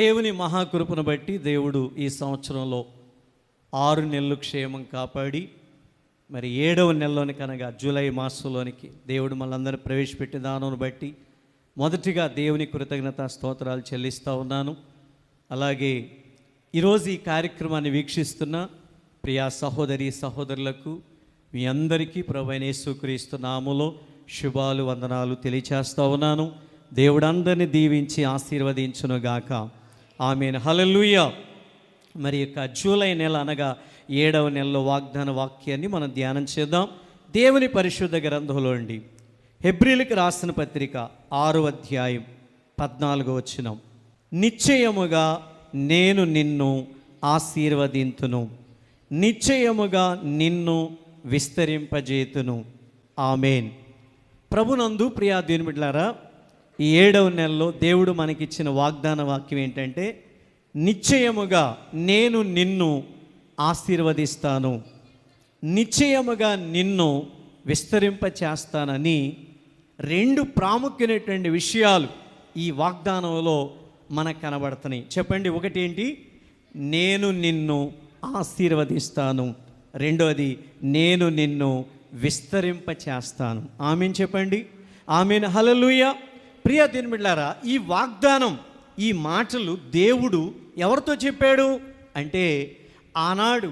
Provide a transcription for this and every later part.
దేవుని మహాకృపను బట్టి దేవుడు ఈ సంవత్సరంలో 6 నెలలు క్షేమం కాపాడి మరి 7వ నెలలోని కనుక జూలై మాసంలోనికి దేవుడు మనందరినీ ప్రవేశపెట్టిన దానిని బట్టి మొదటిగా దేవుని కృతజ్ఞత స్తోత్రాలు చెల్లిస్తూ ఉన్నాను. అలాగే ఈరోజు ఈ కార్యక్రమాన్ని వీక్షిస్తున్న ప్రియా సహోదరి సహోదరులకు మీ అందరికీ ప్రభువైన యేసుక్రీస్తు నామములో శుభాలు వందనాలు తెలియచేస్తూ ఉన్నాను. దేవుడు అందరిని దీవించి ఆశీర్వదించునుగాక. ఆమేన్. హల్లెలూయా. మరి యొక్క జూలై నెల అనగా 7వ నెలలో వాగ్దాన వాక్యాన్ని మనం ధ్యానం చేద్దాం. దేవుని పరిశుద్ధ గ్రంథంలో అండి హెబ్రీయులకు రాసిన పత్రిక 6వ అధ్యాయం 14వ వచనం, నిశ్చయముగా నేను నిన్ను ఆశీర్వదింతును, నిశ్చయముగా నిన్ను విస్తరింపజేతును. ఆమేన్. ప్రభునందు ప్రియా దేవుని బిడ్డలారా, ఈ 7వ నెలలో దేవుడు మనకిచ్చిన వాగ్దాన వాక్యం ఏంటంటే, నిశ్చయముగా నేను నిన్ను ఆశీర్వదిస్తాను, నిశ్చయముగా నిన్ను విస్తరింపచేస్తానని 2 ప్రాముఖ్యమైనటువంటి విషయాలు ఈ వాగ్దానంలో మనకు కనబడుతున్నాయి. చెప్పండి, ఒకటి ఏంటి? నేను నిన్ను ఆశీర్వదిస్తాను. రెండోది, నేను నిన్ను విస్తరింపచేస్తాను. ఆమేన్ చెప్పండి. ఆమేన్. హల్లెలూయా. ప్రియ దేవుని బిడ్డలారా, ఈ వాగ్దానం, ఈ మాటలు దేవుడు ఎవరితో చెప్పాడు అంటే, ఆనాడు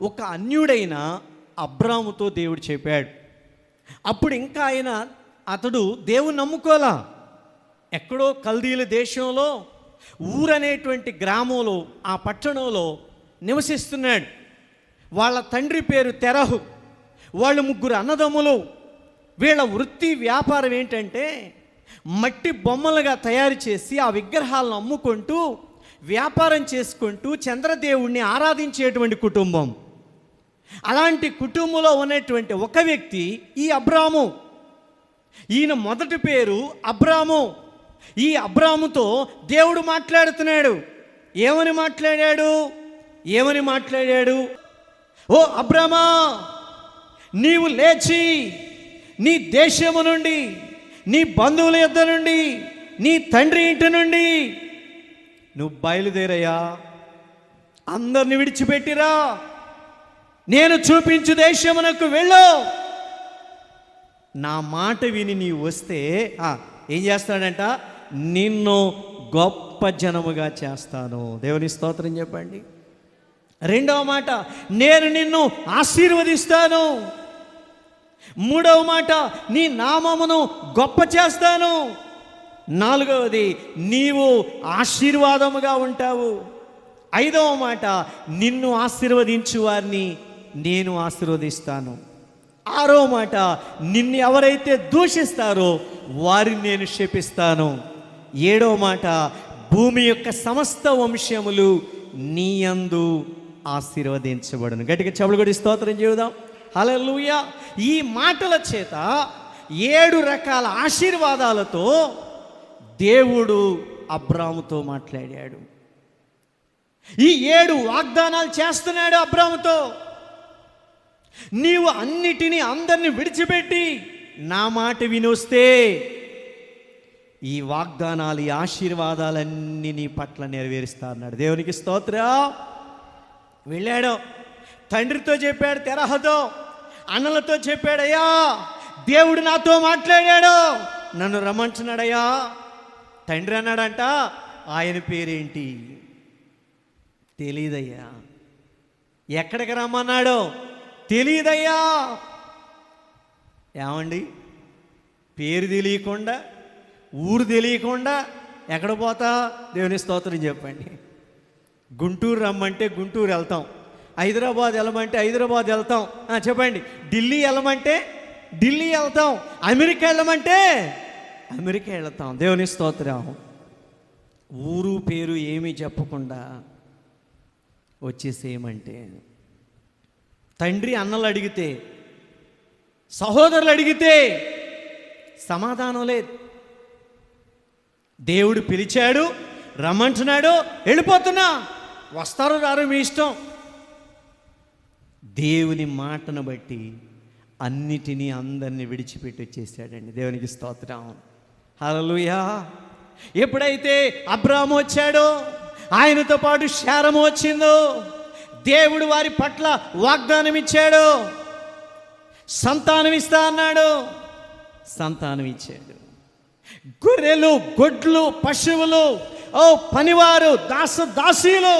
ఒక అన్యుడైన అబ్రాముతో దేవుడు చెప్పాడు. అప్పుడు ఇంకా అతడు దేవుని నమ్ముకోలా. ఎక్కడో కల్దీల దేశంలో ఊరనేటువంటి గ్రామంలో, ఆ పట్టణంలో నివసిస్తున్నాడు. వాళ్ళ తండ్రి పేరు తెరహు. వాళ్ళు 3 అన్నదమ్ములు. వీళ్ళ వృత్తి వ్యాపారం ఏంటంటే, మట్టి బొమ్మలుగా తయారు చేసి ఆ విగ్రహాలను అమ్ముకుంటూ వ్యాపారం చేసుకుంటూ చంద్రదేవుణ్ణి ఆరాధించేటువంటి కుటుంబం. అలాంటి కుటుంబంలో ఉన్నటువంటి ఒక వ్యక్తి ఈ అబ్రాము. ఈయన మొదటి పేరు అబ్రాము. ఈ అబ్రాముతో దేవుడు మాట్లాడుతున్నాడు. ఏమని మాట్లాడాడు? ఓ అబ్రామా, నీవు లేచి నీ దేశము నుండి, నీ బంధువుల యొద్ద నుండి, నీ తండ్రి ఇంటి నుండి నువ్వు బయలుదేరయ్యా, అందరిని విడిచిపెట్టిరా, నేను చూపించు దేశమునకు వెళ్ళు. నా మాట విని నీవు వస్తే ఏం చేస్తాడంట? నిన్ను గొప్ప జనముగా చేస్తాను. దేవుని స్తోత్రం చెప్పండి. రెండవ మాట, నేను నిన్ను ఆశీర్వదిస్తాను. మూడవ మాట, నీ నామమును గొప్ప చేస్తాను. నాలుగవది, నీవు ఆశీర్వాదముగా ఉంటావు. ఐదవ మాట, నిన్ను ఆశీర్వదించు వారిని నేను ఆశీర్వదిస్తాను. ఆరవ మాట, నిన్ను ఎవరైతే దూషిస్తారో వారిని నేను శపిస్తాను. ఏడవ మాట, భూమి యొక్క సమస్త వంశములు నీ యందు ఆశీర్వదించబడును. గట్టిగా చెవులు కొట్టి స్తోత్రం చేద్దాం. హల్లెలూయా. ఈ మాటల చేత 7 రకాల ఆశీర్వాదాలతో దేవుడు అబ్రాముతో మాట్లాడాడు. ఈ 7 వాగ్దానాలు చేస్తున్నాడు అబ్రాముతో. నీవు అన్నిటినీ అందరినీ విడిచిపెట్టి నా మాట వినొస్తే ఈ వాగ్దానాలు, ఈ ఆశీర్వాదాలన్నీ నీ పట్ల నెరవేరుస్తా అన్నాడు. దేవునికి స్తోత్రం. వెళ్ళాడు, తండ్రితో చెప్పాడు, తెరహతో, అన్నలతో చెప్పాడు, అయ్యా దేవుడు నాతో మాట్లాడాడు, నన్ను రమ్మంటున్నాడయ్యా. తండ్రి అన్నాడంట, ఆయన పేరేంటి తెలీదయ్యా. ఎక్కడికి రమ్మన్నాడో తెలీదయ్యా. ఏమండి, పేరు తెలియకుండా, ఊరు తెలియకుండా ఎక్కడ పోతా? దేవుని స్తోత్రం చెప్పండి. గుంటూరు రమ్మంటే గుంటూరు వెళ్తాం, హైదరాబాద్ వెళ్ళమంటే హైదరాబాద్ వెళ్తాం. చెప్పండి, ఢిల్లీ వెళ్ళమంటే ఢిల్లీ వెళ్తాం, అమెరికా వెళ్ళమంటే అమెరికా వెళ్తాం. దేవుని స్తోత్రం. ఊరు పేరు ఏమీ చెప్పకుండా వచ్చేసేయమంటే, తండ్రి అన్నలు అడిగితే, సహోదరులు అడిగితే సమాధానం లేదు. దేవుడు పిలిచాడు, రమ్మంటున్నాడు, వెళ్ళిపోతున్నా, వస్తారో రారో మీ ఇష్టం. దేవుని మాటను బట్టి అన్నిటినీ అందరినీ విడిచిపెట్టి వచ్చేసాడండి. దేవునికి స్తోత్రం. హల్లెలూయా. ఎప్పుడైతే అబ్రాము వచ్చాడో, ఆయనతో పాటు శారము వచ్చిందో, దేవుడు వారి పట్ల వాగ్దానం ఇచ్చాడు, సంతానం ఇస్తా అన్నాడు, సంతానం ఇచ్చాడు. గొర్రెలు, గొడ్లు, పశువులు, పనివారు, దాసీలు.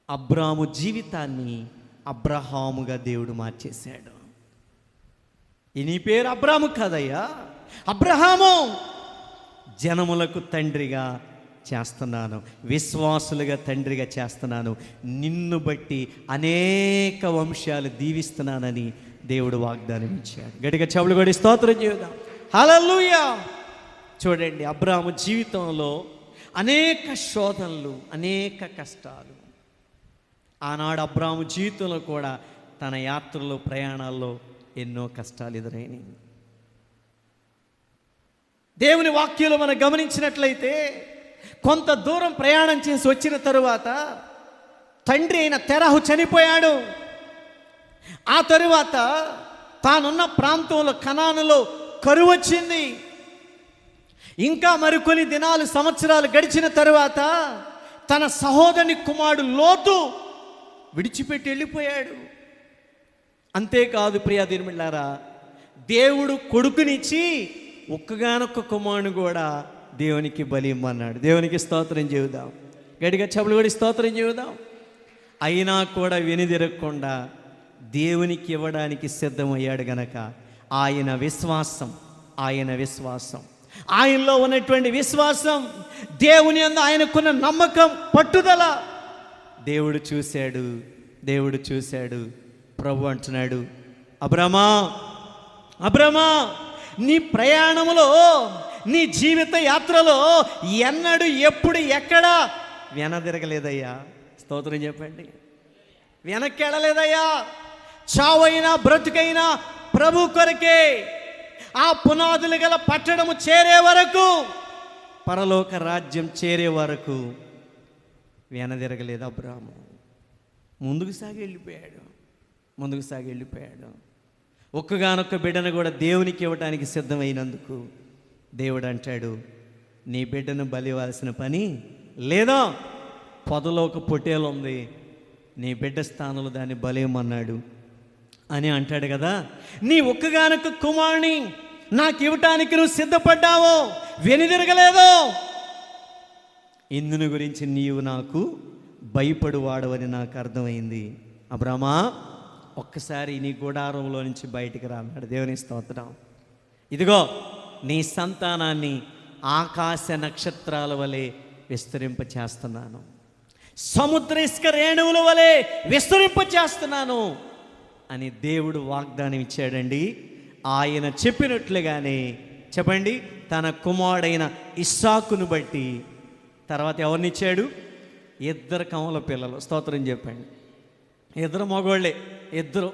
అబ్రాము జీవితాన్ని అబ్రహాముగా దేవుడు మార్చేశాడు. నీ పేరు అబ్రాము కాదయ్యా, అబ్రహాము. జనములకు తండ్రిగా చేస్తున్నాను, విశ్వాసులుగా తండ్రిగా చేస్తున్నాను, నిన్ను బట్టి అనేక వంశాలు దీవిస్తున్నానని దేవుడు వాగ్దానం ఇచ్చాడు. గట్టిగా చెవులు కొడి స్తోత్రం చేద్దాం. హల్లెలూయా. చూడండి, అబ్రాము జీవితంలో అనేక శోధనలు, అనేక కష్టాలు. ఆనాడు అబ్రాము జీవితంలో కూడా తన యాత్రలో, ప్రయాణాల్లో ఎన్నో కష్టాలు ఎదురైనాయి. దేవుని వాక్యంలో మనం గమనించినట్లయితే, కొంత దూరం ప్రయాణం చేసి వచ్చిన తరువాత తండ్రి అయిన తెరహు చనిపోయాడు. ఆ తరువాత తానున్న ప్రాంతంలో కనానులో కరువు వచ్చింది. ఇంకా మరికొన్ని దినాలు, సంవత్సరాలు గడిచిన తరువాత తన సహోదరుని కుమారుడు లోతు విడిచిపెట్టి వెళ్ళిపోయాడు. అంతేకాదు ప్రియా దేవులారా, దేవుడు కొడుకునిచ్చి ఒక్కగానొక్క కుమారుని కూడా దేవునికి బలి ఇమ్మన్నాడు. దేవునికి స్తోత్రం చేద్దాం. గట్టిగా చెవులు కూడా స్తోత్రం చేద్దాం. అయినా కూడా వెనుదిరగకుండా దేవునికి ఇవ్వడానికి సిద్ధమయ్యాడు గనక ఆయన విశ్వాసం, ఆయనలో ఉన్నటువంటి విశ్వాసం, దేవుని యందు ఆయనకున్న నమ్మకం, పట్టుదల దేవుడు చూశాడు. ప్రభు అంటున్నాడు, అబ్రామా, నీ ప్రయాణములో, నీ జీవిత యాత్రలో ఎన్నడూ, ఎప్పుడు, ఎక్కడ వెనదిరగలేదయ్యా. స్తోత్రం చెప్పండి. వెనక్కి వెళ్ళలేదయ్యా. చావైనా బ్రతుకైనా ప్రభు కొరకే. ఆ పునాదులు గల పట్టణము చేరే వరకు, పరలోక రాజ్యం చేరే వరకు వెనదిరగలేదు అబ్రాము. ముందుకు సాగి వెళ్ళిపోయాడు. ఒక్కగానొక్క బిడ్డను కూడా దేవునికి ఇవ్వడానికి సిద్ధమైనందుకు దేవుడు అంటాడు, నీ బిడ్డను బలి ఇవ్వాల్సిన పని లేదా, పొదలో ఒక పొట్టేలు ఉంది, నీ బిడ్డ స్థానంలో దాన్ని బలేయమన్నాడు అని అంటాడు కదా. నీ ఒక్కగానొక్క కుమారుని నాకు ఇవ్వటానికి నువ్వు సిద్ధపడ్డావో, వెనుదిరగలేదో, ఇందుని గురించి నీవు నాకు భయపడు వాడవని నాకు అర్థమైంది. అబ్రామా, ఒక్కసారి నీ గుడారంలో నుంచి బయటికి రా అన్నాడు. దేవుని స్తోత్రం. ఇదిగో నీ సంతానాన్ని ఆకాశ నక్షత్రాల వలె విస్తరింపచేస్తున్నాను, సముద్ర ఇసుక రేణువుల వలె విస్తరింపచేస్తున్నాను అని దేవుడు వాగ్దానం ఇచ్చాడండి. ఆయన చెప్పినట్లుగానే చెప్పండి, తన కుమారుడైన ఇస్సాకును బట్టి తర్వాత ఎవరినిచ్చాడు? 2 కమల పిల్లలు. స్తోత్రం చెప్పండి. 2 మగోళ్ళే, 2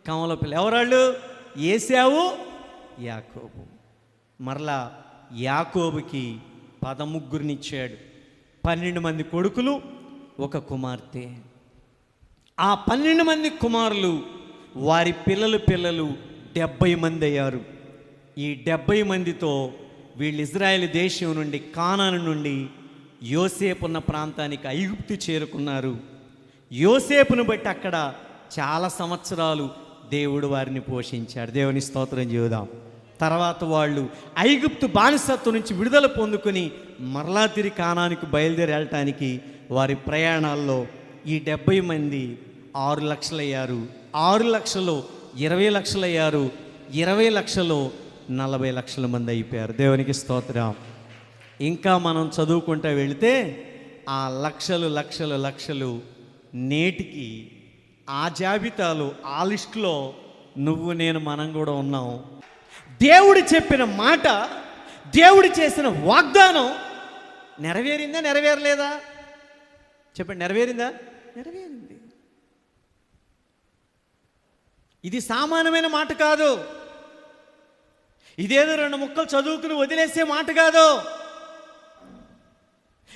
కమల పిల్లలు. ఎవరాళ్ళు? ఏశావు, యాకోబు. మరలా యాకోబుకి 13 ఇచ్చాడు. 12 మంది కొడుకులు, 1 కుమార్తె. ఆ 12 మంది కుమారులు, వారి పిల్లలు 70 మంది అయ్యారు. ఈ 70 మందితో వీళ్ళు ఇజ్రాయేల్ దేశం నుండి, కానాను నుండి యోసేపు ఉన్న ప్రాంతానికి, ఐగుప్తు చేరుకున్నారు. యోసేపును బట్టి అక్కడ చాలా సంవత్సరాలు దేవుడు వారిని పోషించాడు. దేవుని స్తోత్రం చేద్దాం. తర్వాత వాళ్ళు ఐగుప్తు బానిసత్వం నుంచి విడుదల పొందుకొని మరలా తిరిగి కానానికి బయలుదేరి వెళ్ళటానికి వారి ప్రయాణాల్లో ఈ 70 మంది 6 లక్షలు అయ్యారు. 6 లక్షలు 20 లక్షలు అయ్యారు. 20 లక్షలు 40 లక్షల మంది అయిపోయారు. దేవునికి స్తోత్రం. ఇంకా మనం చదువుకుంటూ వెళితే ఆ లక్షలు నేటికి ఆ జాబితాలో, ఆ లిస్టులో నువ్వు నేను మనం కూడా ఉన్నాం. దేవుడు చెప్పిన మాట, దేవుడు చేసిన వాగ్దానం నెరవేరిందా, నెరవేరలేదా? చెప్పండి, నెరవేరిందా? నెరవేరింది. ఇది సామాన్యమైన మాట కాదు. ఇదేదో 2 ముక్కలు చదువుకుని వదిలేసే మాట కాదు.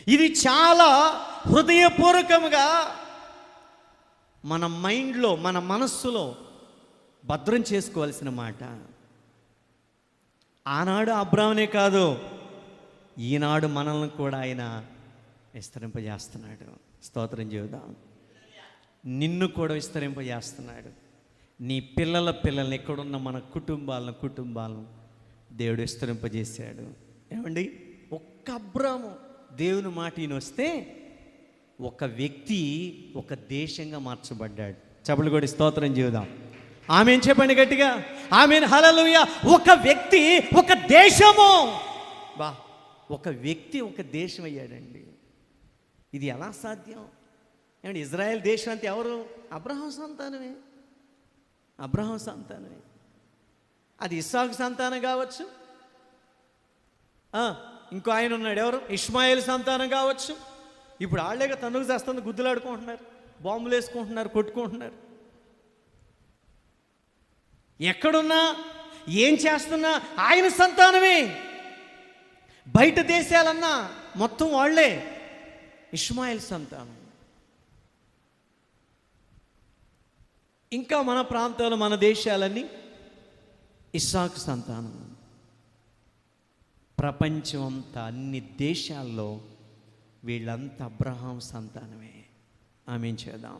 ఇది చాలా హృదయపూర్వకంగా మన మైండ్లో, మన మనస్సులో భద్రం చేసుకోవాల్సిన మాట. ఆనాడు అబ్రామునే కాదు, ఈనాడు మనల్ని కూడా ఆయన విస్తరింపజేస్తున్నాడు. స్తోత్రం చెబుదాం. నిన్ను కూడా విస్తరింపజేస్తున్నాడు. నీ పిల్లల పిల్లల్ని, ఎక్కడున్న మన కుటుంబాలను దేవుడు విస్తరింపజేశాడు. ఏమండి, ఒక్క అబ్రాము దేవుని మాట ఈయన వస్తే ఒక వ్యక్తి ఒక దేశంగా మార్చబడ్డాడు. చప్పలు కొట్టి స్తోత్రం చెబుదాం. ఆమేన్ చెప్పండి గట్టిగా. ఆమేన్, హల్లెలూయా. ఒక వ్యక్తి ఒక దేశము, ఒక వ్యక్తి ఒక దేశం అయ్యాడండి. ఇది ఎలా సాధ్యం? ఏమంటే ఇజ్రాయెల్ దేశం అంటే ఎవరు? అబ్రహాం సంతానమే. అది ఇస్సాకు సంతానం కావచ్చు, ఇంకో ఆయన ఉన్నాడు, ఎవరు? ఇష్మాయేల్ సంతానం కావచ్చు. ఇప్పుడు వాళ్ళేగా తన్నుకు చేస్తుంది, గుద్దులాడుకుంటున్నారు, బాంబులు వేసుకుంటున్నారు, కొట్టుకుంటున్నారు. ఎక్కడున్నా ఏం చేస్తున్నా ఆయన సంతానమే. బయట దేశాలన్నా మొత్తం వాళ్ళే ఇష్మాయేల్ సంతానం. ఇంకా మన ప్రాంతాలు, మన దేశాలన్నీ ఇస్సాకు సంతానం. ప్రపంచం అంతా, అన్ని దేశాల్లో వీళ్ళంతా అబ్రహాం సంతానమే. ఆమేన్ చేద్దాం.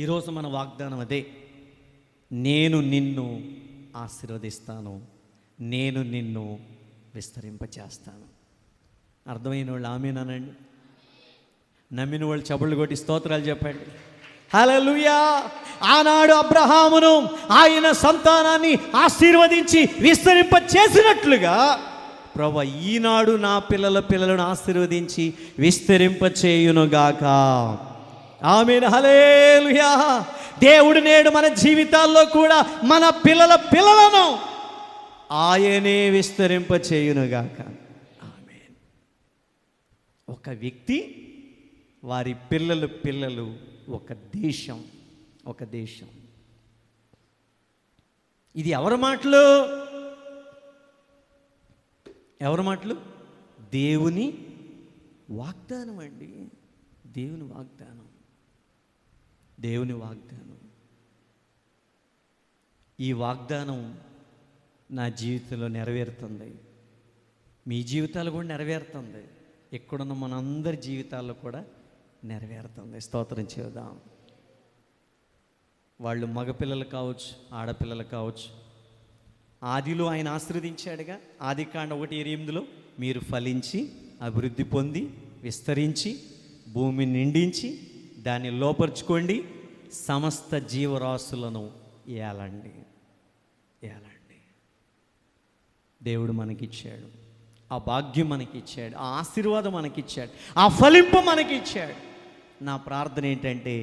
ఈరోజు మన వాగ్దానం అదే, నేను నిన్ను ఆశీర్వదిస్తాను, నేను నిన్ను విస్తరింపచేస్తాను. అర్థమైన వాళ్ళు ఆమేన్ అనండి. నమ్మిన వాళ్ళు చప్పట్లు కొట్టి స్తోత్రాలు చెప్పండి. హల్లెలూయా. ఆనాడు అబ్రహామును ఆయన సంతానాన్ని ఆశీర్వదించి విస్తరింపచేసినట్లుగా ప్రభువా ఈనాడు నా పిల్లలను ఆశీర్వదించి విస్తరింపచేయునుగాక. ఆమేన్, హల్లెలూయా. దేవుడు నేడు మన జీవితాల్లో కూడా మన పిల్లలను ఆయనే విస్తరింపచేయునుగాక. ఆమేన్. ఒక వ్యక్తి, వారి పిల్లలు ఒక దేశం. ఇది ఎవరి మాటలు? దేవుని వాగ్దానం అండి. దేవుని వాగ్దానం. ఈ వాగ్దానం నా జీవితంలో నెరవేరుతుంది, మీ జీవితాలు కూడా నెరవేరుతుంది, ఎక్కడున్న మనందరి జీవితాల్లో కూడా నెరవేరుతుంది. స్తోత్రం చేద్దాం. వాళ్ళు మగపిల్లలు కావచ్చు, ఆడపిల్లలు కావచ్చు. ఆదిలో ఆయన ఆశీర్వదించాడుగా. ఆదికాండ 1:8 మీరు ఫలించి అభివృద్ధి పొంది విస్తరించి భూమిని నిండించి దాన్ని లోపరుచుకోండి, సమస్త జీవరాశులను ఏలండి. దేవుడు మనకిచ్చాడు, ఆ భాగ్యం మనకిచ్చాడు, ఆ ఆశీర్వాదం మనకిచ్చాడు, ఆ ఫలింపు మనకిచ్చాడు. నా ప్రార్థన ఏంటంటే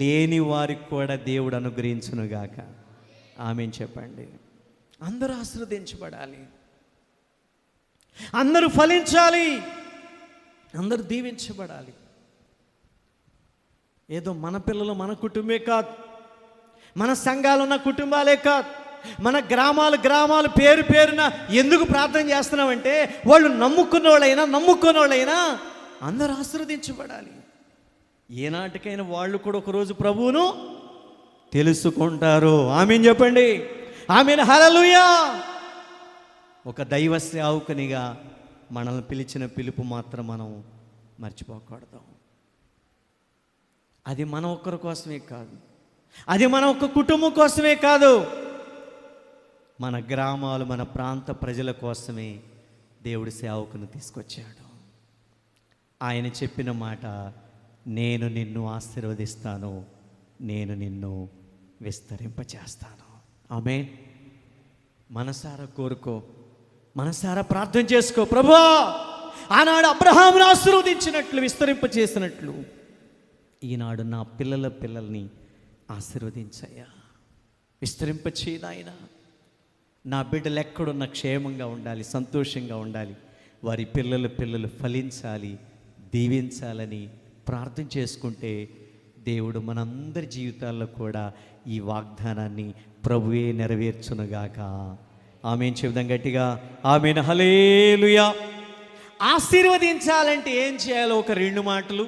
లేని వారికి కూడా దేవుడు అనుగ్రహించునుగాక. ఆమేన్ చెప్పండి. అందరూ ఆశీర్వదించబడాలి, అందరూ ఫలించాలి, అందరూ దీవించబడాలి. ఏదో మన పిల్లలు మన కుటుంబమే కాదు, మన సంఘాలు ఉన్న కుటుంబాలే కాదు, మన గ్రామాలు పేరున ఎందుకు ప్రార్థన చేస్తున్నామంటే వాళ్ళు నమ్ముకున్న వాళ్ళైనా అందరూ ఆశీర్వదించబడాలి. ఏనాటికైనా వాళ్ళు కూడా ఒకరోజు ప్రభువును తెలుసుకుంటారు. ఆమేన్ చెప్పండి. ఆమేన్, హల్లెలూయా. ఒక దైవ సేవకునిగా మనల్ని పిలిచిన పిలుపు మాత్రం మనం మర్చిపోకూడదు. అది మన ఒక్కరి కోసమే కాదు, అది మన ఒక్క కుటుంబం కోసమే కాదు, మన గ్రామాలు, మన ప్రాంత ప్రజల కోసమే దేవుడి సేవకుని తీసుకొచ్చాడు. ఆయన చెప్పిన మాట, నేను నిన్ను ఆశీర్వదిస్తాను, నేను నిన్ను విస్తరింపచేస్తాను. ఆమేన్. మనసారా కోరుకో, మనసారా ప్రార్థన చేసుకో. ప్రభువా ఆనాడు అబ్రహామును ఆశీర్వదించినట్లు, విస్తరింపచేసినట్లు ఈనాడు నా పిల్లల్ని ఆశీర్వదించయ్యా, విస్తరింపచేయి నాయనా. నా బిడ్డలు ఎక్కడున్న క్షేమంగా ఉండాలి, సంతోషంగా ఉండాలి, వారి పిల్లలు ఫలించాలి, దీవించాలని ప్రార్థన చేసుకుంటే దేవుడు మనందరి జీవితాల్లో కూడా ఈ వాగ్దానాన్ని ప్రభువే నెరవేర్చునుగాక. ఆమేన్ చెబుదాం గట్టిగా. ఆమేన్, హల్లెలూయా. ఆశీర్వదించాలంటే ఏం చేయాలో ఒక 2 మాటలు,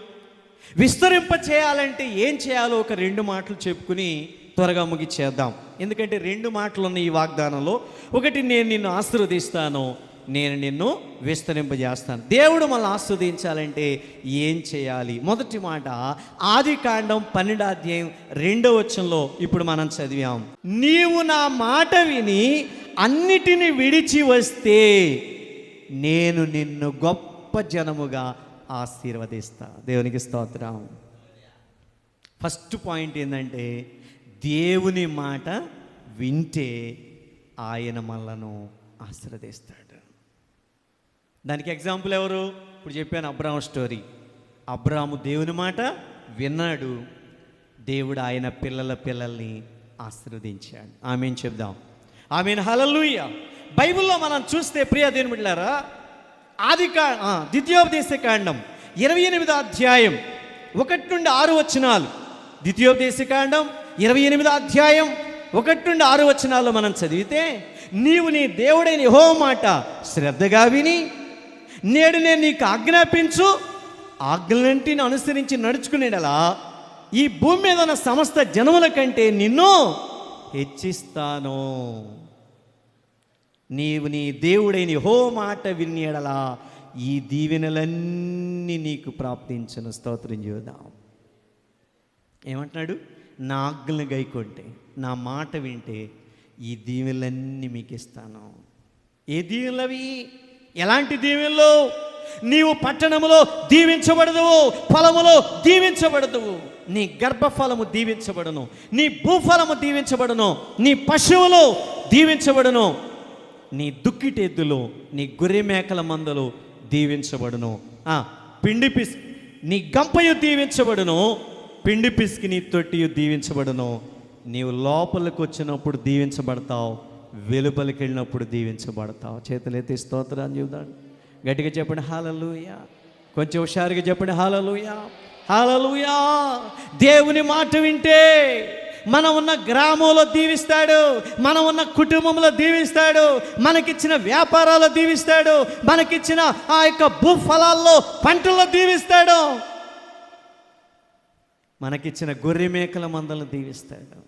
విస్తరింప చేయాలంటే ఏం చేయాలో ఒక 2 మాటలు చెప్పుకుని త్వరగా ముగిచ్చేద్దాం. ఎందుకంటే 2 మాటలు ఉన్నాయి ఈ వాగ్దానంలో. ఒకటి, నేను నిన్ను ఆశీర్వదిస్తాను, నేను నిన్ను విస్తరింపజేస్తాను. దేవుడు మనల్ని ఆస్వాదించాలంటే ఏం చేయాలి? మొదటి మాట ఆదికాండం 12వ అధ్యాయం 2వ వచనంలో ఇప్పుడు మనం చదివాం. నీవు నా మాట విని అన్నిటిని విడిచి వస్తే నేను నిన్ను గొప్ప జనముగా ఆశీర్వదిస్తా. దేవునికి స్తోత్రం. ఫస్ట్ పాయింట్ ఏంటంటే దేవుని మాట వింటే ఆయన మనలను ఆశీర్వదిస్తాడు. దానికి ఎగ్జాంపుల్ ఎవరు? ఇప్పుడు చెప్పాను అబ్రాహాము స్టోరీ. అబ్రాహాము దేవుని మాట విన్నాడు, దేవుడు ఆయన పిల్లల్ని ఆశీర్వదించాడు. ఆమేన్ చెప్దాం. ఆమేన్, హల్లెలూయా. బైబిల్లో మనం చూస్తే ప్రియ దేవుని బిడ్డలారా, ద్వితీయోపదేశ కాండం 28వ అధ్యాయం 1 నుండి 6 వచనాలు, ద్వితీయోపదేశ కాండం 28వ అధ్యాయం 1 నుండి 6 వచనాల్లో మనం చదివితే, నీవు నీ దేవుడైన యెహోవా మాట శ్రద్ధగా విని నేడు నేను నీకు ఆజ్ఞాపించు ఆజ్ఞలన్నిటిని అనుసరించి నడుచుకునేలా ఈ భూమి మీద ఉన్న సమస్త జనముల కంటే నిన్ను హెచ్చిస్తాను. నీవు నీ దేవుడైన యెహోవా మాట వినేలా ఈ దీవెనలన్నీ నీకు ప్రాప్తించును. స్తోత్రం చేద్దాం. ఏమంటున్నాడు? నా ఆజ్ఞలను గైకొంటే, నా మాట వింటే ఈ దీవెనలన్నీ మీకు ఇస్తాను. ఏ దీవెనలవి? ఎలాంటి దీవెనలు? నీవు పట్టణములో దీవించబడదు, ఫలములో దీవించబడదు, నీ గర్భఫలము దీవించబడును, నీ భూఫలము దీవించబడును, నీ పశువులు దీవించబడును, నీ దుక్కిటెద్దులు, నీ గొర్రె మేకల మందలు దీవించబడును. పిండి పిసికి నీ గంపయు దీవించబడును, పిండి పిసికి నీ తొట్టియు దీవించబడును. నీవు లోపలికి వచ్చినప్పుడు దీవించబడతావు, వెలుపలికి వెళ్ళినప్పుడు దీవించబడతావు. చేతులెత్తి స్తోత్రాన్ని చెబుతాడు. గట్టిగా చెప్పండి హల్లెలూయా. కొంచెం హుషారుగా చెప్పండి హల్లెలూయా, హల్లెలూయా. దేవుని మాట వింటే మనం ఉన్న గ్రామంలో దీవిస్తాడు, మనం ఉన్న కుటుంబంలో దీవిస్తాడు, మనకిచ్చిన వ్యాపారాల్లో దీవిస్తాడు, మనకిచ్చిన ఆ యొక్క భూఫలాల్లో పంటల్లో దీవిస్తాడు, మనకిచ్చిన గొర్రె మేకల మందలను దీవిస్తాడు,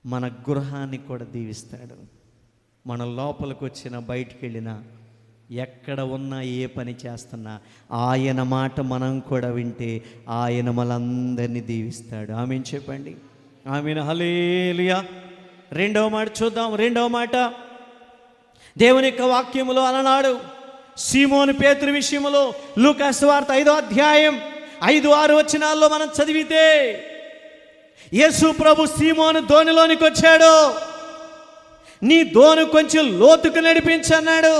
మన గృహాన్ని కూడా దీవిస్తాడు. మన లోపలికి వచ్చిన బయటికి వెళ్ళినా ఎక్కడ ఉన్నా ఏ పని చేస్తున్నా ఆయన మాట మనం కూడా వింటే ఆయన మనందరినీ దీవిస్తాడు. ఆమేన్ చెప్పండి. ఆమేన్, హల్లెలూయా. 2వ మాట చూద్దాం. 2వ మాట దేవుని యొక్క వాక్యములో అలనాడు సీమోను పేతురు విషయములో లూకా సువార్త 5వ అధ్యాయం 5-6 వచనాల్లో మనం చదివితే, యేసు ప్రభు సీమోను దోణిలోనికి వచ్చాడు, నీ దోణి కొంచెం లోతుకు నడిపించన్నాడు,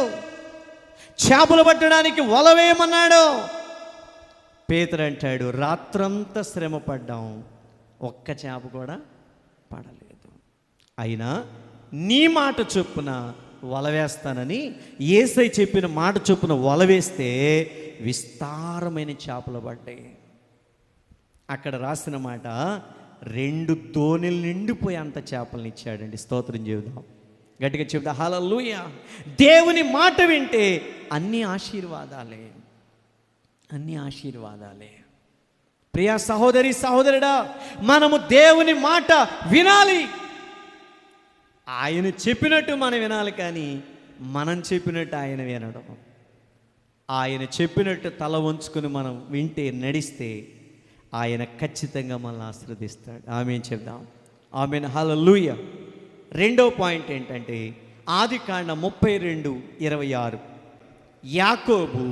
చేపలు పట్టడానికి వల వేయమన్నాడు. పేతురు అంటాడు, రాత్రంతా శ్రమ పడ్డాం, ఒక్క చేప కూడా పడలేదు, అయినా నీ మాట చొప్పున వల వేస్తానని యేసయ్య చెప్పిన మాట చొప్పున వల వేస్తే విస్తారమైన చేపలు పడ్డాయి. అక్కడ రాసిన మాట 2 దోణిలు నిండిపోయి అంత చేపలను ఇచ్చాడండి. స్తోత్రం చేద్దాం. గట్టిగా చెప్తా హల్లెలూయా. దేవుని మాట వింటే అన్ని ఆశీర్వాదాలే, అన్ని ఆశీర్వాదాలే. ప్రియా సహోదరి సహోదరుడా, మనము దేవుని మాట వినాలి. ఆయన చెప్పినట్టు మనం వినాలి, కానీ మనం చెప్పినట్టు ఆయన వినడం. ఆయన చెప్పినట్టు తల వంచుకుని మనం వింటే నడిస్తే ఆయన ఖచ్చితంగా మనల్ని ఆశీర్వదిస్తాడు. ఆమేన్ చెప్దాం. ఆమేన్, హల్లెలూయా. 2వ పాయింట్ ఏంటంటే ఆదికాండం 32:26 యాకోబు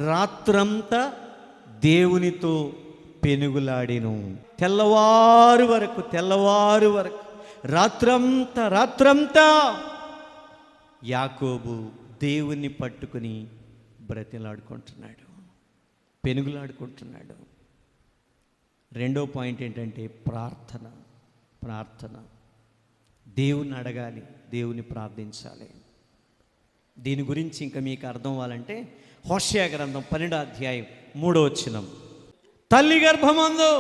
రాత్రంతా దేవునితో పెనుగులాడిను. తెల్లవారు వరకు రాత్రంతా యాకోబు దేవుణ్ణి పట్టుకుని బ్రతిలాడుకుంటున్నాడు, పెనుగులాడుకుంటున్నాడు. 2వ పాయింట్ ఏంటంటే ప్రార్థన. దేవుణ్ణి అడగాలి, దేవుని ప్రార్థించాలి. దీని గురించి ఇంకా మీకు అర్థం అవ్వాలంటే హోషేయ గ్రంథం 12వ అధ్యాయం 3వ వచనం, తల్లి గర్భమందు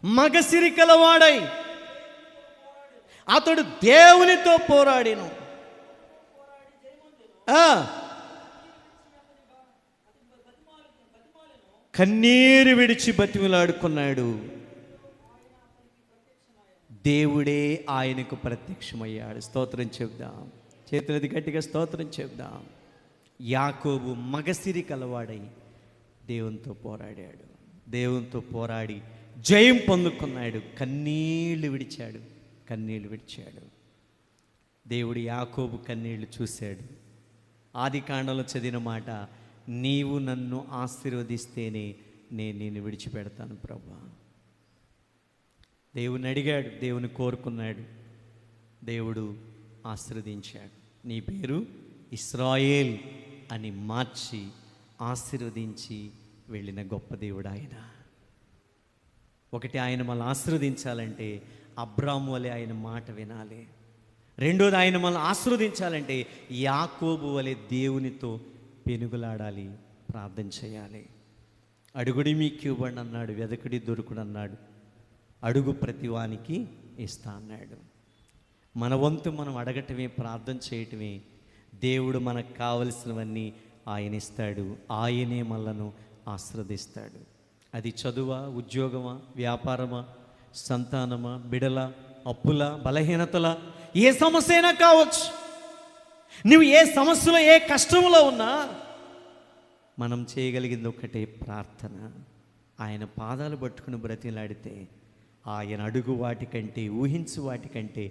మగసిరి కలవాడై అతడు దేవునితో పోరాడిను, కన్నీరు విడిచి బతిమిలాడుకున్నాడు, దేవుడే ఆయనకు ప్రత్యక్షమయ్యాడు. స్తోత్రం చెప్దాం. చేతులది గట్టిగా స్తోత్రం చెప్దాం. యాకోబు మగసిరి కలవాడై దేవునితో పోరాడాడు. దేవునితో పోరాడి జయం పొందుకున్నాడు. కన్నీళ్లు విడిచాడు. దేవుడు యాకోబు కన్నీళ్లు చూశాడు. ఆది కాండంలో చదివిన మాట, నీవు నన్ను ఆశీర్వదిస్తేనే నేను నిన్ను విడిచిపెడతాను ప్రభా. దేవుని అడిగాడు, దేవుని కోరుకున్నాడు, దేవుడు ఆశీర్వదించాడు. నీ పేరు ఇశ్రాయేల్ అని మార్చి ఆశీర్వదించి వెళ్ళిన గొప్ప దేవుడు ఆయన. ఒకటి, ఆయన మనల్ని ఆశీర్వదించాలంటే అబ్రాము వలె ఆయన మాట వినాలి. రెండోది, ఆయన మనల్ని ఆశీర్వదించాలంటే యాకోబు వలె దేవునితో పెనుగులాడాలి, ప్రార్థన చేయాలి. అడుగుడి మీకు ఇవ్వండి అన్నాడు, వెదకుడి దొరుకుడు అన్నాడు, అడుగు ప్రతివానికి ఇస్తా అన్నాడు. మన వంతు మనం అడగటమే, ప్రార్థన చేయటమే. దేవుడు మనకు కావలసినవన్నీ ఆయన ఇస్తాడు. ఆయనే మనలను ఆశీర్వదిస్తాడు. అది చదువా, ఉద్యోగమా, వ్యాపారమా, సంతానమా, బిడల, అప్పుల, బలహీనతల, ఏ సమస్య అయినా కావచ్చు. నువ్వు ఏ సమస్యలో, ఏ కష్టంలో ఉన్నా మనం చేయగలిగింది ఒకటే, ప్రార్థన. ఆయన పాదాలు పట్టుకుని బ్రతిలాడితే ఆయన అడుగు వాటికంటే, ఊహించు వాటికంటే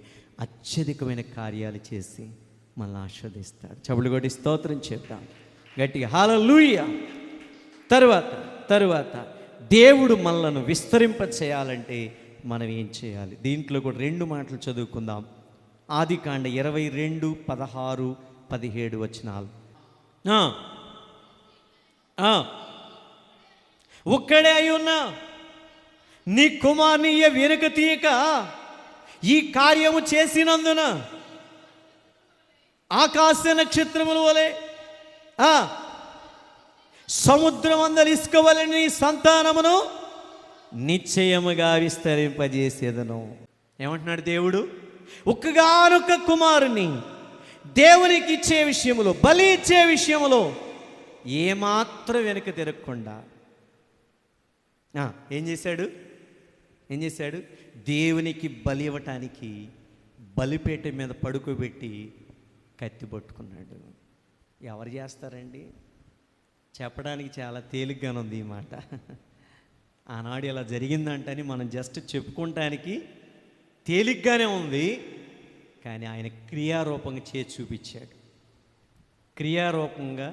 అత్యధికమైన కార్యాలు చేసి మనల్ని ఆస్వాదిస్తాడు. చబులు కొట్టి స్తోత్రం చేద్దాం గట్టిగా, హల్లెలూయా. తరువాత దేవుడు మనలను విస్తరింప చేయాలంటే మనం ఏం చేయాలి? దీంట్లో కూడా 2 మాటలు చదువుకుందాం. ఆదికాండ 22, 16, 17 వచనాలు. ఒక్కడే అయి ఉన్నా నీ కుమారుని వెనుక తీయక ఈ కార్యము చేసినందున ఆకాశ నక్షత్రముల వలె సముద్రం అందరి ఇసుక వలె నీ సంతానమును నిశ్చయముగా విస్తరింపజేసేదను. ఏమంటున్నాడు దేవుడు? ఒక్కగానొక్క కుమారుని దేవునికి ఇచ్చే విషయంలో, బలి ఇచ్చే విషయంలో ఏమాత్రం వెనుక తిరగకుండా ఏం చేశాడు? దేవునికి బలి ఇవ్వటానికి బలిపేట మీద పడుకోబెట్టి కత్తి పట్టుకున్నాడు. ఎవరు చేస్తారండి? చెప్పడానికి చాలా తేలిగ్గానే ఉంది ఈ మాట. ఆనాడు ఇలా జరిగిందంటని మనం జస్ట్ చెప్పుకోవటానికి తేలిగ్గానే ఉంది, కానీ ఆయన క్రియారూపంగా చేసి చూపించాడు. క్రియారూపంగా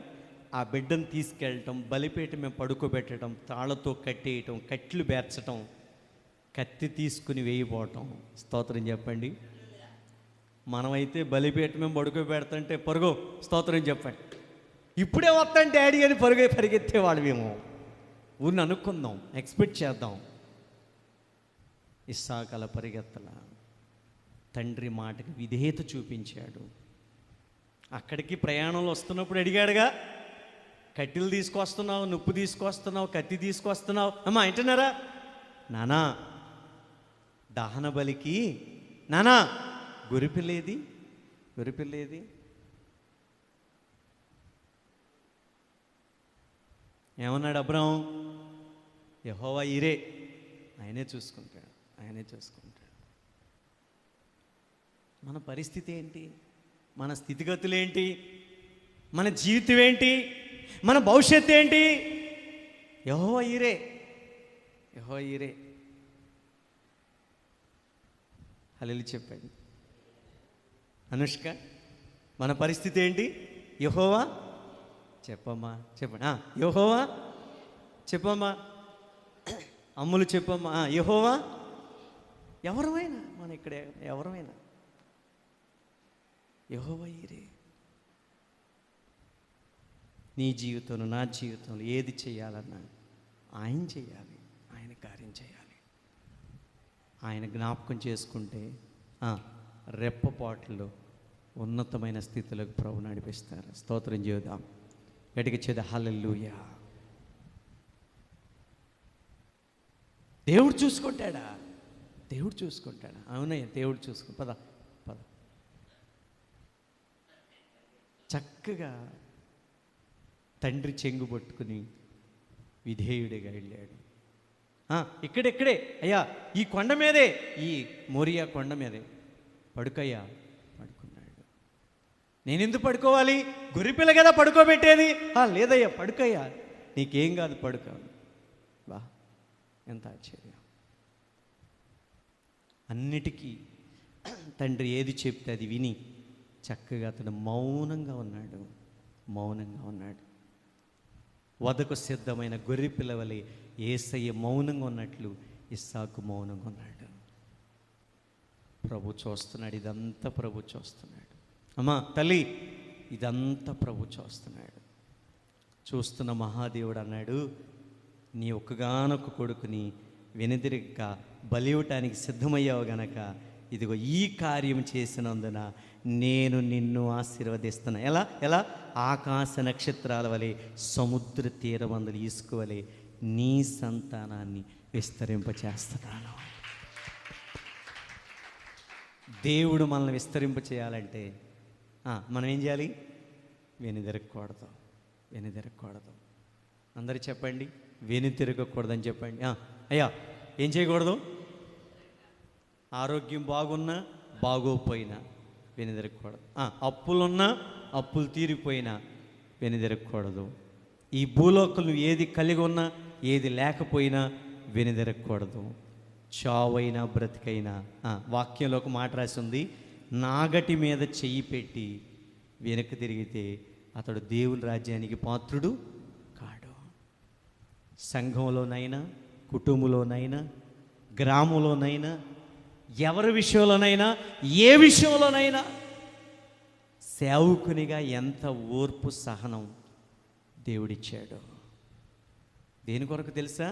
ఆ బిడ్డను తీసుకెళ్ళటం, బలిపేట మేము పడుకోబెట్టడం, తాళ్ళతో కట్టేయటం, కట్లు బేర్చటం, కత్తి తీసుకుని వేయిపోవటం. స్తోత్రం చెప్పండి. మనమైతే బలిపేట మేము పడుకోబెడతంటే పరుగో స్తోత్రం చెప్పండి, ఇప్పుడే వస్తాను డాడీ అని పరిగెత్తేవాడు. మేము ఊరిని అనుకుందాం, ఎక్స్పెక్ట్ చేద్దాం. ఇస్సాకల పరిగెత్తల తండ్రి మాటకి విధేయత చూపించాడు. అక్కడికి ప్రయాణంలో వస్తున్నప్పుడు అడిగాడుగా, కట్టెలు తీసుకొస్తున్నావు, నుప్పు తీసుకొస్తున్నావు, కత్తి తీసుకొస్తున్నావు, అమ్మా అంటున్నారా? నానా దహన బలికి నానా గొరిపిల్లేది ఏమన్నాడు అబ్రాం? యెహోవా ఈరే, ఆయనే చూసుకుంటాడు. మన పరిస్థితి ఏంటి? మన స్థితిగతులు ఏంటి? మన జీవితం ఏంటి? మన భవిష్యత్తు ఏంటి? యెహోవా ఈరే. హల్లెలూయా చెప్పండి. అనుష్క, మన పరిస్థితి ఏంటి? యెహోవా చెప్పమ్మా, చెప్పండి. యెహోవా చెప్పమ్మా, అమ్ములు చెప్పమ్మా. యెహోవా ఎవరమైనా, మన ఇక్కడ ఎవరమైనా యెహోవా ఈరే. నీ జీవితంలో, నా జీవితంలో ఏది చేయాలన్నా ఆయన చేయాలి, ఆయన కార్యం చేయాలి. ఆయన జ్ఞాపకం చేసుకుంటే రెప్పపాట్లో ఉన్నతమైన స్థితిలోకి ప్రభు నడిపిస్తారు. స్తోత్రం చేద్దాం గట్టిగా చేద్దాం. హల్లెలూయా. దేవుడు చూసుకుంటాడా? అవునయ్య, దేవుడు పద చక్కగా తండ్రి చెంగు పట్టుకుని విధేయుడిగా వెళ్ళాడు. ఇక్కడే అయ్యా, ఈ కొండ మీదే, ఈ మోరియా కొండ మీదే పడుకయ్యా. పడుకున్నాడు. నేను ఎందుకు పడుకోవాలి? గొర్రెపిల్ల కదా పడుకోబెట్టేది. లేదయ్యా, పడుకయ్యా, నీకేం కాదు, పడుకో. వా, ఎంత ఆశ్చర్యం! అన్నిటికీ తండ్రి ఏది చెప్తే అది విని చక్కగా అతను మౌనంగా ఉన్నాడు. వదకు సిద్ధమైన గొర్రె పిల్లవలే యేసయ్య మౌనంగా ఉన్నట్లు ఇస్సాకు మౌనంగా ఉన్నాడు. ప్రభు చూస్తున్నాడు, ఇదంతా ప్రభు చూస్తున్నాడు. అమ్మా తల్లి, ఇదంతా ప్రభు చూస్తున్నాడు. చూస్తున్న మహాదేవుడు అన్నాడు, నీ ఒక్కగానొక్క కొడుకుని వెనుదిరిగ్గా బలి ఇవ్వటానికి సిద్ధమయ్యావు గనక ఇదిగో ఈ కార్యం చేసినందున నేను నిన్ను ఆశీర్వదిస్తున్నా. ఎలా? ఆకాశ నక్షత్రాల వలె, సముద్ర తీరమందులు ఇసుక వలె నీ సంతానాన్ని విస్తరింపచేస్తున్నాను. దేవుడు మనల్ని విస్తరింపచేయాలంటే మనం ఏం చేయాలి? వెనుదిరగకూడదు. అందరూ చెప్పండి, వెనుతిరగకూడదని చెప్పండి. అయ్యా, ఏం చేయకూడదు? ఆరోగ్యం బాగున్నా బాగోపోయినా వెనుదిరగకూడదు. అప్పులున్నా అప్పులు తీరిపోయినా వెనుదిరగకూడదు. ఈ భూలోకంలో ఏది కలిగి ఉన్నా ఏది లేకపోయినా వెనుదిరగకూడదు. చావైనా బ్రతికైనా వాక్యంలో ఒక మాట రాసి ఉంది, నాగటి మీద చెయ్యి పెట్టి వెనక్కి తిరిగితే అతడు దేవుని రాజ్యానికి పాత్రుడు కాడు. సంఘంలోనైనా, కుటుంబంలోనైనా, గ్రామంలోనైనా, ఎవరి విషయంలోనైనా, ఏ విషయంలోనైనా సేవకునిగా ఎంత ఓర్పు సహనం దేవుడిచ్చాడు. దేని కొరకు తెలుసా?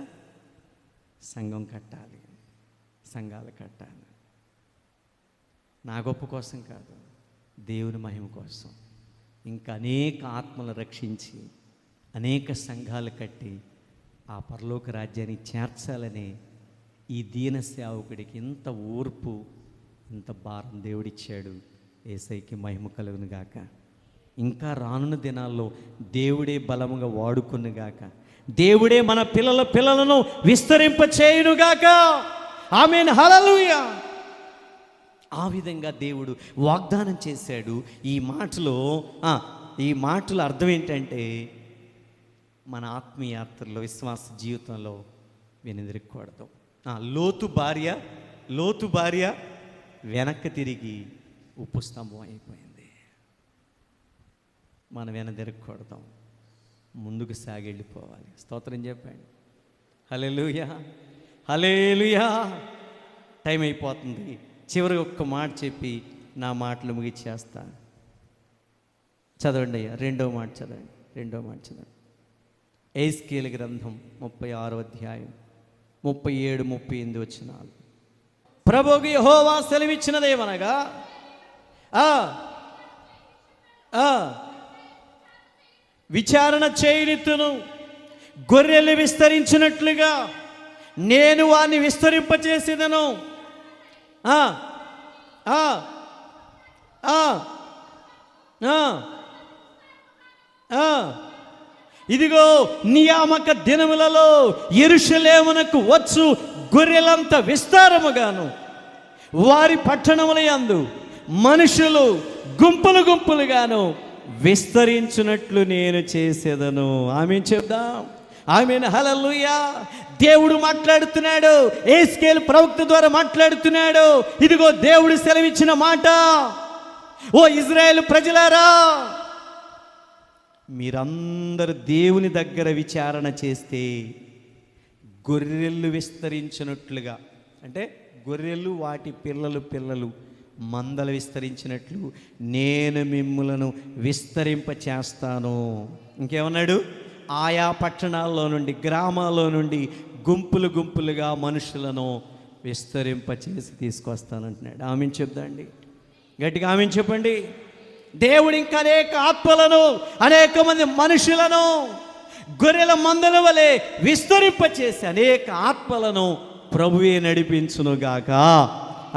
సంఘం కట్టాలి, సంఘాలు కట్టాలి. నా గొప్ప కోసం కాదు, దేవుని మహిమ కోసం. ఇంకా అనేక ఆత్మలు రక్షించి అనేక సంఘాలు కట్టి ఆ పరలోక రాజ్యాన్ని చేర్చాలనే ఈ దీన సేవకుడికి ఇంత ఓర్పు, ఇంత భారం దేవుడిచ్చాడు. యేసయ్యకి మహిమ కలుగును గాక. ఇంకా రానున్న దినాల్లో దేవుడే బలముగా వాడుకును గాక. దేవుడే మన పిల్లలను విస్తరింపచేయును గాక. ఆమేన్, హల్లెలూయా. ఆ విధంగా దేవుడు వాగ్దానం చేశాడు. ఈ మాటల అర్థం ఏంటంటే, మన ఆత్మీయాత్రలో, విశ్వాస జీవితంలో వెనుదిరగకూడదు. లోతు భార్య వెనక్కి తిరిగి ఉప్పు స్తంభం అయిపోయింది. మనం వెనదిరగకూడదు, ముందుకు సాగెళ్ళిపోవాలి. స్తోత్రం చెప్పండి. హల్లెలూయా, హల్లెలూయా. టైం అయిపోతుంది. చివరికి ఒక్క మాట చెప్పి నా మాటలు ముగిచ్చేస్తా. చదవండి అయ్యా, రెండో మాట చదవండి. యెహెజ్కేలు గ్రంథం 36వ అధ్యాయం 37, 38 వచనాలు. ప్రభువుకు యెహోవా సెలవిచ్చినదేమనగా, విచారణ చేయనిత్తును, గొర్రెలు విస్తరించినట్లుగా నేను వారిని విస్తరింపచేసేదను. ఇదిగో నియామక దినములలో యెరూషలేమునకు వచ్చు గొర్రెలంత విస్తారముగాను, వారి పట్టణముల యందు మనుషులు గుంపులు గుంపులుగాను విస్తరించినట్లు నేను చేసేదను. ఆమేన్ చెప్దాం. ఆమేన్, హల్లెలూయా. దేవుడు మాట్లాడుతున్నాడు, యెహెజ్కేలు ప్రవక్త ద్వారా మాట్లాడుతున్నాడు. ఇదిగో దేవుడు సెలవిచ్చిన మాట. ఓ ఇజ్రాయేలు ప్రజలారా, మీరందరూ దేవుని దగ్గర విచారణ చేస్తే గొర్రెలు విస్తరించినట్లుగా, అంటే గొర్రెలు వాటి పిల్లలు మందలు విస్తరించినట్లు నేను మిమ్ములను విస్తరింపచేస్తాను. ఇంకేమన్నాడు? ఆయా పట్టణాల్లో నుండి, గ్రామాల్లో నుండి గుంపులుగా మనుషులను విస్తరింపచేసి తీసుకొస్తానంటున్నాడు. ఆమేన్ చెప్దాండి, గట్టిగా ఆమేన్ చెప్పండి. దేవుడు ఇంకా అనేక ఆత్మలను, అనేక మంది మనుషులను గొర్రెల మందల వలె విస్తరింపచేసి అనేక ఆత్మలను ప్రభువే నడిపించునుగాక.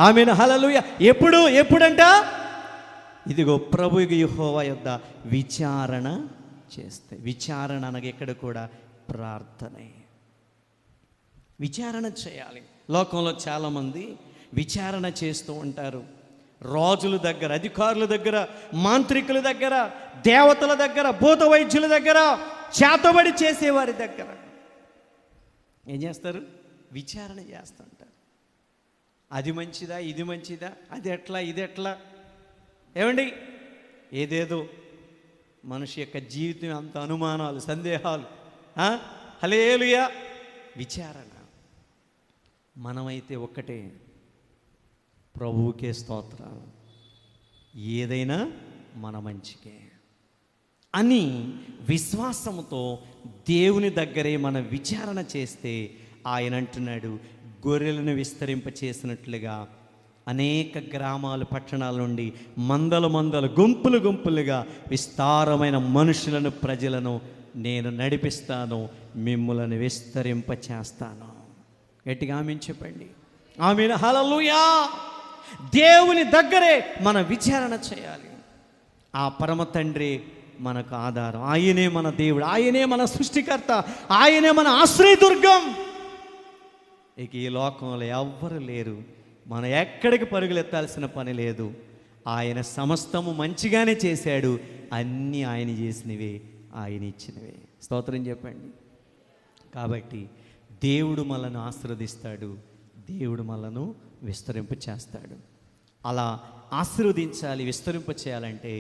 ఆమేన్, హల్లెలూయా. ఎప్పుడంట? ఇదిగో ప్రభువు యెహోవా యొద్ద విచారణ చేస్తే. విచారణ అనగా ఇక్కడ కూడా ప్రార్థనే. విచారణ చేయాలి. లోకంలో చాలామంది విచారణ చేస్తూ ఉంటారు. రాజుల దగ్గర, అధికారుల దగ్గర, మాంత్రికుల దగ్గర, దేవతల దగ్గర, భూత వైద్యుల దగ్గర, చేతబడి చేసేవారి దగ్గర ఏం చేస్తారు? విచారణ చేస్తుంటారు. అది మంచిదా, ఇది మంచిదా, అది ఎట్లా, ఇది ఎట్లా, ఏమండి? ఏదేదో మనిషి యొక్క జీవితం అంత అనుమానాలు, సందేహాలు. హల్లెలూయా. విచారణ. మనమైతే ఒక్కటే, ప్రభువుకే స్తోత్రాలు, ఏదైనా మన మంచికే అని విశ్వాసంతో దేవుని దగ్గరే మనం విచారణ చేస్తే ఆయన అంటున్నాడు, గొర్రెలను విస్తరింప చేసినట్లుగా అనేక గ్రామాలు, పట్టణాల నుండి మందలు గుంపులుగా విస్తారమైన మనుషులను, ప్రజలను నేను నడిపిస్తాను, మిమ్ములను విస్తరింప చేస్తాను. గట్టిగా ఆమేన్ చెప్పండి. ఆమేన్. హల్లెలూయా. దేవుని దగ్గరే మన విచారణ చేయాలి. ఆ పరమ తండ్రి మనకు ఆధారం. ఆయనే మన దేవుడు, ఆయనే మన సృష్టికర్త, ఆయనే మన ఆశ్రయదుర్గం. ఇక ఈ లోకంలో ఎవ్వరు లేరు. మనం ఎక్కడికి పరుగులెత్తాల్సిన పని లేదు. ఆయన సమస్తము మంచిగానే చేశాడు. అన్నీ ఆయన చేసినవే, ఆయన ఇచ్చినవే. స్తోత్రం చెప్పండి. కాబట్టి దేవుడు మనల్ని ఆశీర్వదిస్తాడు, దేవుడు మనల్ని విస్తరింప చేస్తాడు. అలా ఆశీర్వదించాలి, విస్తరింప చేయాలంటే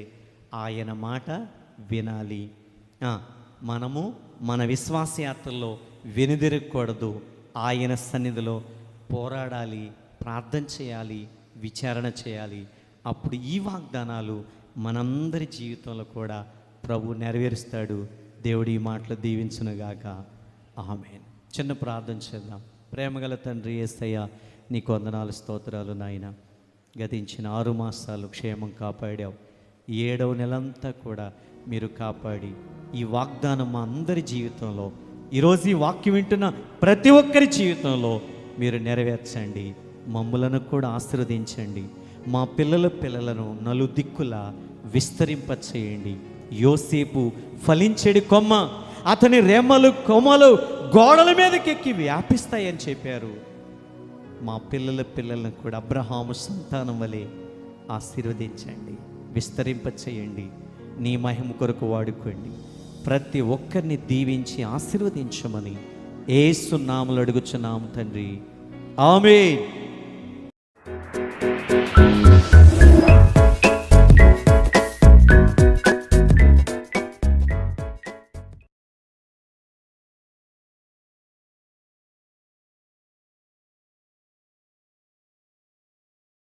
ఆయన మాట వినాలి. మనము మన విశ్వాసయాత్రలో వెనుదిరగకూడదు. ఆయన సన్నిధిలో పోరాడాలి, ప్రార్థన చేయాలి, విచారణ చేయాలి. అప్పుడు ఈ వాగ్దానాలు మనందరి జీవితంలో కూడా ప్రభు నెరవేరుస్తాడు. దేవుడి ఈ మాటలు దీవించునుగాక. ఆమేన్. చిన్న ప్రార్థన చేద్దాం. ప్రేమగల తండ్రి యేసయ్య, నీకు వందనాలు, స్తోత్రాలు నాయన. గతించిన 6 మాసాలు క్షేమం కాపాడావు. 7వ నెలంతా కూడా మీరు కాపాడి ఈ వాగ్దానం మా అందరి జీవితంలో, ఈరోజు ఈ వాక్యం వింటున్న ప్రతి ఒక్కరి జీవితంలో మీరు నెరవేర్చండి. మమ్ములను కూడా ఆశీర్వదించండి. మా పిల్లలను నలుదిక్కులా విస్తరింప చేయండి. యోసేపు ఫలించెడి కొమ్మ, అతని రెమ్మలు, కొమ్మలు గోడల మీదకెక్కి వ్యాపిస్తాయని చెప్పారు. మా పిల్లలను కూడా అబ్రహాము సంతానం వలె ఆశీర్వదించండి, విస్తరింప చేయండి. నీ మహిమ కొరకు వాడుకోండి. ప్రతి ఒక్కరిని దీవించి ఆశీర్వదించమని యేసు నామములో అడుగుచున్నాము తండ్రి. ఆమేన్.